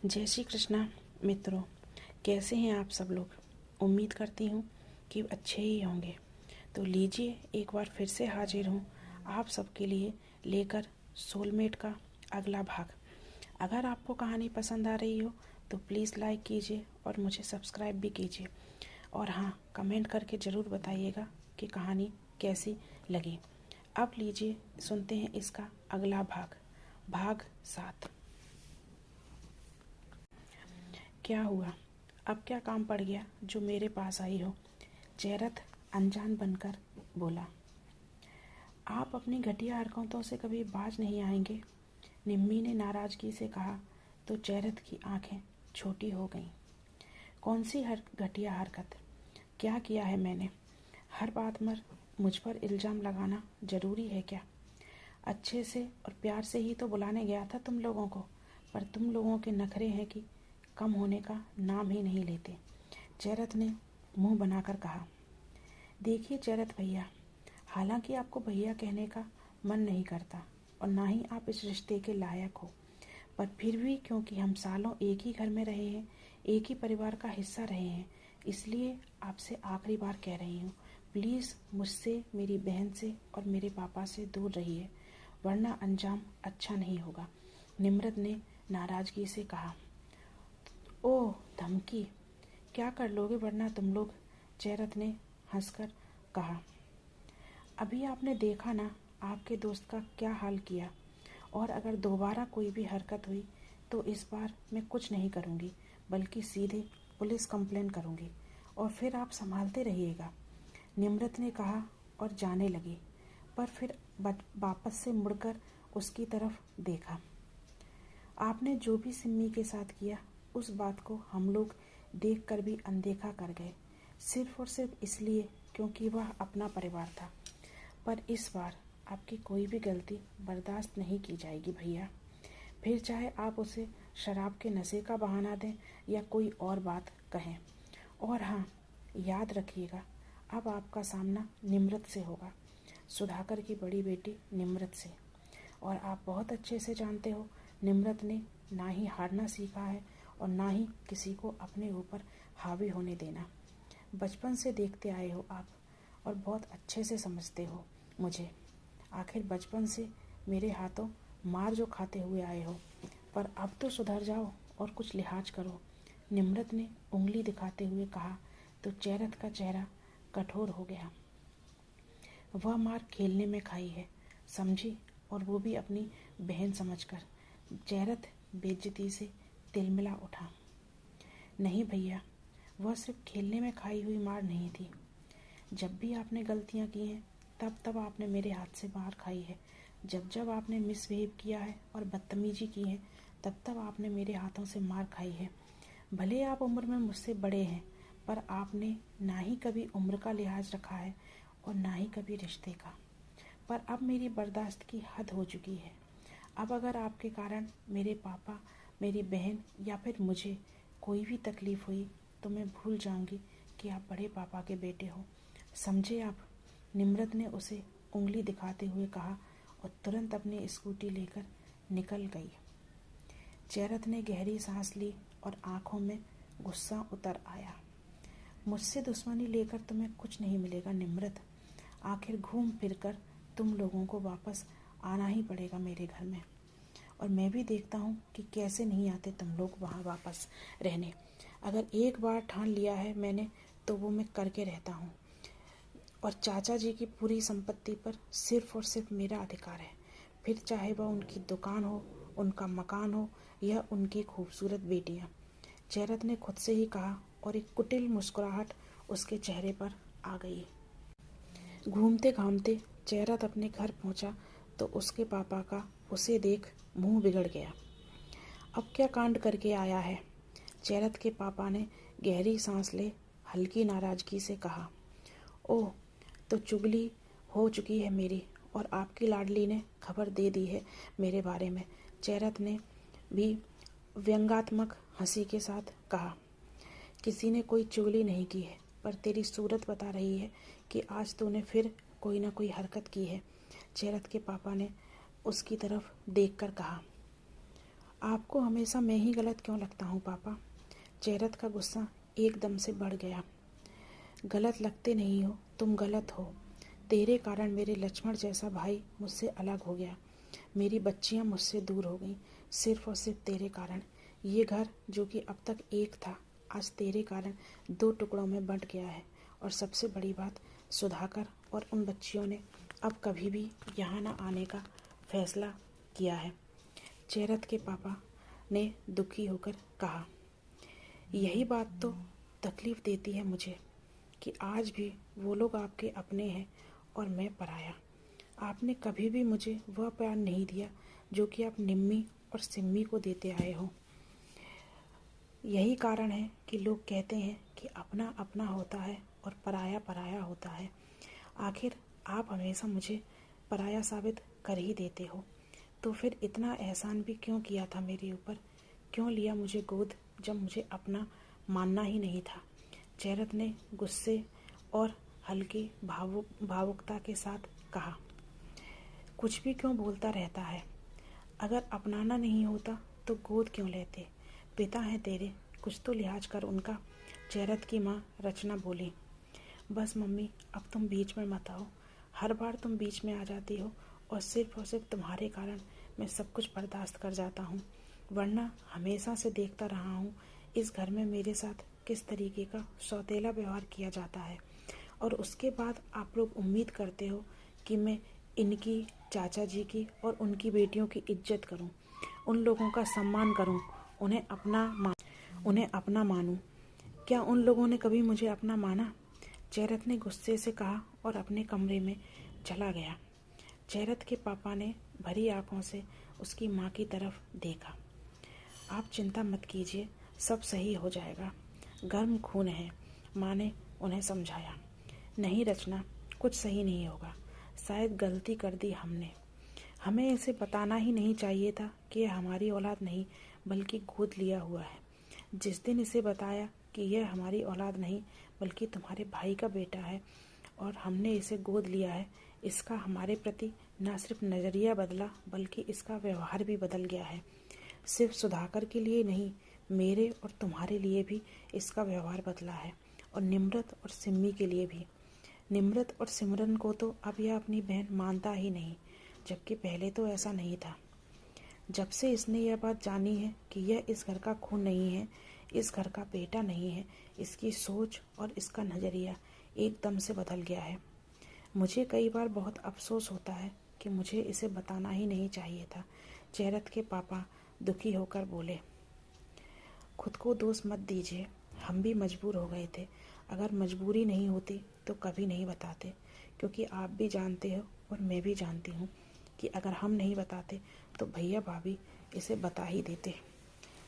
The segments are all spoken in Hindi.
जय श्री कृष्णा मित्रों, कैसे हैं आप सब लोग। उम्मीद करती हूँ कि अच्छे ही होंगे। तो लीजिए, एक बार फिर से हाजिर हूँ आप सबके लिए लेकर सोलमेट का अगला भाग। अगर आपको कहानी पसंद आ रही हो तो प्लीज़ लाइक कीजिए और मुझे सब्सक्राइब भी कीजिए। और हाँ, कमेंट करके ज़रूर बताइएगा कि कहानी कैसी लगी। अब लीजिए सुनते हैं इसका अगला भाग, भाग 7। क्या हुआ? अब क्या काम पड़ गया जो मेरे पास आई हो? जयरथ अनजान बनकर बोला। आप अपनी घटिया हरकतों से कभी बाज नहीं आएंगे, निम्मी ने नाराजगी से कहा। तो जयरथ की आंखें छोटी हो गईं। कौन सी घटिया हरकत? क्या किया है मैंने? हर बात पर मुझ पर इल्ज़ाम लगाना ज़रूरी है क्या? अच्छे से और प्यार से ही तो बुलाने गया था तुम लोगों को, पर तुम लोगों के नखरे हैं कि कम होने का नाम ही नहीं लेते। जयरथ ने मुंह बनाकर कहा। देखिए जयरथ भैया, हालांकि आपको भैया कहने का मन नहीं करता और ना ही आप इस रिश्ते के लायक हो, पर फिर भी क्योंकि हम सालों एक ही घर में रहे हैं, एक ही परिवार का हिस्सा रहे हैं, इसलिए आपसे आखिरी बार कह रही हूँ, प्लीज़ मुझसे, मेरी बहन से और मेरे पापा से दूर रहिए, वरना अंजाम अच्छा नहीं होगा, निम्रत ने नाराज़गी से कहा। ओह, धमकी! क्या कर लोगे वरना तुम लोग? जयरथ ने हंसकर कहा। अभी आपने देखा ना आपके दोस्त का क्या हाल किया, और अगर दोबारा कोई भी हरकत हुई तो इस बार मैं कुछ नहीं करूँगी, बल्कि सीधे पुलिस कंप्लेन करूँगी, और फिर आप संभालते रहिएगा, निम्रत ने कहा और जाने लगी। पर फिर वापस से मुड़कर उसकी तरफ देखा। आपने जो भी सिम्मी के साथ किया, उस बात को हम लोग देखकर भी अनदेखा कर गए, सिर्फ और सिर्फ इसलिए क्योंकि वह अपना परिवार था। पर इस बार आपकी कोई भी गलती बर्दाश्त नहीं की जाएगी भैया, फिर चाहे आप उसे शराब के नशे का बहाना दें या कोई और बात कहें। और हाँ, याद रखिएगा, अब आपका सामना निम्रत से होगा, सुधाकर की बड़ी बेटी निम्रत से। और आप बहुत अच्छे से जानते हो, निम्रत ने ना ही हारना सीखा है और ना ही किसी को अपने ऊपर हावी होने देना। बचपन से देखते आए हो आप, और बहुत अच्छे से समझते हो मुझे। आखिर बचपन से मेरे हाथों मार जो खाते हुए आए हो, पर अब तो सुधर जाओ और कुछ लिहाज करो, निम्रत ने उंगली दिखाते हुए कहा। तो जयरथ का चेहरा कठोर हो गया। वह मार खेलने में खाई है, समझी, और वो भी अपनी बहन समझकर। जयरथ बेइज्जती से तिलमिला उठा। नहीं भैया, वह सिर्फ खेलने में खाई हुई मार नहीं थी। जब भी आपने गलतियां की हैं, तब तब आपने मेरे हाथ से मार खाई है। जब जब आपने मिसबिहेव किया है और बदतमीजी की है, तब तब आपने मेरे हाथों से मार खाई है। भले आप उम्र में मुझसे बड़े हैं, पर आपने ना ही कभी उम्र का लिहाज रखा है और ना ही कभी रिश्ते का। पर अब मेरी बर्दाश्त की हद हो चुकी है। अब अगर आपके कारण मेरे पापा, मेरी बहन या फिर मुझे कोई भी तकलीफ़ हुई तो मैं भूल जाऊंगी कि आप बड़े पापा के बेटे हो, समझे आप? निम्रत ने उसे उंगली दिखाते हुए कहा और तुरंत अपनी स्कूटी लेकर निकल गई। जयरथ ने गहरी सांस ली और आंखों में गुस्सा उतर आया। मुझसे दुश्मनी लेकर तुम्हें कुछ नहीं मिलेगा निम्रत, आखिर घूम फिरकर तुम लोगों को वापस आना ही पड़ेगा मेरे घर में, और मैं भी देखता हूँ कि कैसे नहीं आते तुम लोग वहाँ वापस रहने। अगर एक बार ठान लिया है मैंने तो वो मैं करके रहता हूँ, और चाचा जी की पूरी संपत्ति पर सिर्फ और सिर्फ मेरा अधिकार है, फिर चाहे वह उनकी दुकान हो, उनका मकान हो या उनकी खूबसूरत बेटियाँ, जयरथ ने खुद से ही कहा, और एक कुटिल मुस्कुराहट उसके चेहरे पर आ गई। घूमते घामते जयरथ अपने घर पहुंचा तो उसके पापा का उसे देख मुंह बिगड़ गया। अब क्या कांड करके आया है? जयरथ के पापा ने गहरी सांस ले हल्की नाराजगी से कहा। ओह, तो चुगली हो चुकी है मेरी, और आपकी लाडली ने खबर दे दी है मेरे बारे में, जयरथ ने भी व्यंग्यात्मक हंसी के साथ कहा। किसी ने कोई चुगली नहीं की है, पर तेरी सूरत बता रही है कि आज तूने फिर कोई ना कोई हरकत की है, जयरथ के पापा ने उसकी तरफ देखकर कहा। आपको हमेशा मैं ही गलत क्यों लगता हूँ पापा? जयरथ का गुस्सा एकदम से बढ़ गया। गलत लगते नहीं हो, तुम गलत हो। तेरे कारण मेरे लक्ष्मण जैसा भाई मुझसे अलग हो गया, मेरी बच्चियां मुझसे दूर हो गईं, सिर्फ और सिर्फ तेरे कारण। ये घर जो कि अब तक एक था, आज तेरे कारण 2 टुकड़ों में बंट गया है। और सबसे बड़ी बात, सुधाकर और उन बच्चियों ने अब कभी भी यहाँ न आने का फैसला किया है। जयरथ के पापा ने दुखी होकर कहा, यही बात तो तकलीफ देती है मुझे कि आज भी वो लोग आपके अपने हैं और मैं पराया। आपने कभी भी मुझे वह प्यार नहीं दिया जो कि आप निम्मी और सिम्मी को देते आए हो। यही कारण है कि लोग कहते हैं कि अपना अपना होता है और पराया पराया होता है। आखिर आप हमेशा मुझे पराया साबित कर ही देते हो, तो फिर इतना एहसान भी क्यों किया था मेरे ऊपर? क्यों लिया मुझे गोद जब मुझे अपना मानना ही नहीं था? जयरथ ने गुस्से और हल्की भावुकता के साथ कहा, कुछ भी क्यों बोलता रहता है? अगर अपनाना नहीं होता तो गोद क्यों लेते? पिता हैं तेरे, कुछ तो लिहाज कर उनका। जयरथ की माँ रचना बोली, बस मम्मी, अब तुम बीच में मत आओ। हर बार तुम बीच में आ जाती हो और सिर्फ तुम्हारे कारण मैं सब कुछ बर्दाश्त कर जाता हूँ। वरना हमेशा से देखता रहा हूँ इस घर में मेरे साथ किस तरीके का सौतेला व्यवहार किया जाता है, और उसके बाद आप लोग उम्मीद करते हो कि मैं इनकी, चाचा जी की और उनकी बेटियों की इज्जत करूं, उन लोगों का सम्मान करूं, उन्हें अपना मानूं। क्या उन लोगों ने कभी मुझे अपना माना? जयरथ ने गुस्से से कहा और अपने कमरे में चला गया। जयरथ के पापा ने भरी आंखों से उसकी माँ की तरफ देखा। आप चिंता मत कीजिए, सब सही हो जाएगा, गर्म खून है, माँ ने उन्हें समझाया। नहीं रचना, कुछ सही नहीं होगा, शायद गलती कर दी हमने। हमें इसे बताना ही नहीं चाहिए था कि यह हमारी औलाद नहीं बल्कि गोद लिया हुआ है। जिस दिन इसे बताया कि यह हमारी औलाद नहीं बल्कि तुम्हारे भाई का बेटा है और हमने इसे गोद लिया है, इसका हमारे प्रति न सिर्फ नज़रिया बदला बल्कि इसका व्यवहार भी बदल गया है। सिर्फ सुधाकर के लिए नहीं, मेरे और तुम्हारे लिए भी इसका व्यवहार बदला है, और निम्रत और सिम्मी के लिए भी। निम्रत और सिमरन को तो अब यह अपनी बहन मानता ही नहीं, जबकि पहले तो ऐसा नहीं था। जब से इसने यह बात जानी है कि यह इस घर का खून नहीं है, इस घर का बेटा नहीं है, इसकी सोच और इसका नज़रिया एकदम से बदल गया है। मुझे कई बार बहुत अफसोस होता है कि मुझे इसे बताना ही नहीं चाहिए था। जयरथ के पापा दुखी होकर बोले, खुद को दोष मत दीजिए, हम भी मजबूर हो गए थे। अगर मजबूरी नहीं होती तो कभी नहीं बताते, क्योंकि आप भी जानते हो और मैं भी जानती हूँ कि अगर हम नहीं बताते तो भैया भाभी इसे बता ही देते।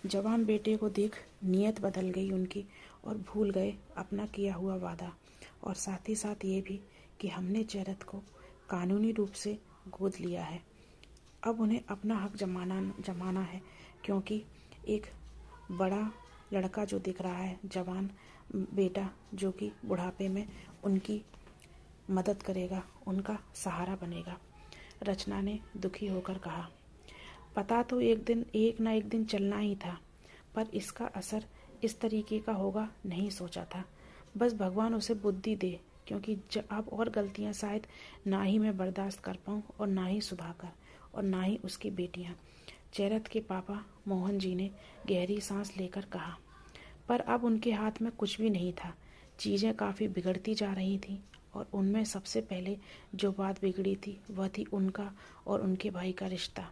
जवान बेटे को देख नीयत बदल गई उनकी और भूल गए अपना किया हुआ वादा, और साथ ही साथ ये भी कि हमने जयरथ को कानूनी रूप से गोद लिया है। अब उन्हें अपना हक जमाना है, क्योंकि एक बड़ा लड़का जो दिख रहा है, जवान बेटा जो कि बुढ़ापे में उनकी मदद करेगा, उनका सहारा बनेगा। रचना ने दुखी होकर कहा, पता तो एक ना एक दिन चलना ही था, पर इसका असर इस तरीके का होगा नहीं सोचा था। बस भगवान उसे बुद्धि दे, क्योंकि अब और गलतियां शायद ना ही मैं बर्दाश्त कर पाऊँ और ना ही सुधाकर और ना ही उसकी बेटियां। जयरथ के पापा मोहन जी ने गहरी सांस लेकर कहा, पर अब उनके हाथ में कुछ भी नहीं था। चीज़ें काफ़ी बिगड़ती जा रही थीं, और उनमें सबसे पहले जो बात बिगड़ी थी वह थी उनका और उनके भाई का रिश्ता,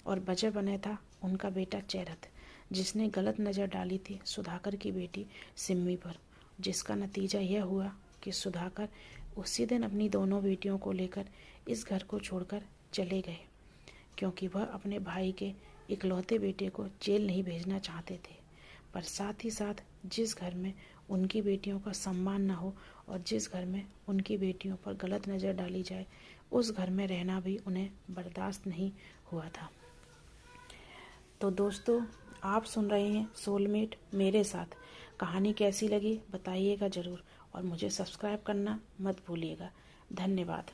और वजह बना था उनका बेटा जयरथ, जिसने गलत नज़र डाली थी सुधाकर की बेटी सिम्मी पर, जिसका नतीजा यह हुआ कि सुधाकर उसी दिन अपनी दोनों बेटियों को लेकर इस घर को छोड़कर चले गए, क्योंकि वह अपने भाई के इकलौते बेटे को जेल नहीं भेजना चाहते थे। पर साथ ही साथ जिस घर में उनकी बेटियों का सम्मान न हो और जिस घर में उनकी बेटियों पर गलत नज़र डाली जाए, उस घर में रहना भी उन्हें बर्दाश्त नहीं हुआ था। तो दोस्तों, आप सुन रहे हैं सोलमेट मेरे साथ। कहानी कैसी लगी बताइएगा ज़रूर, और मुझे सब्सक्राइब करना मत भूलिएगा। धन्यवाद।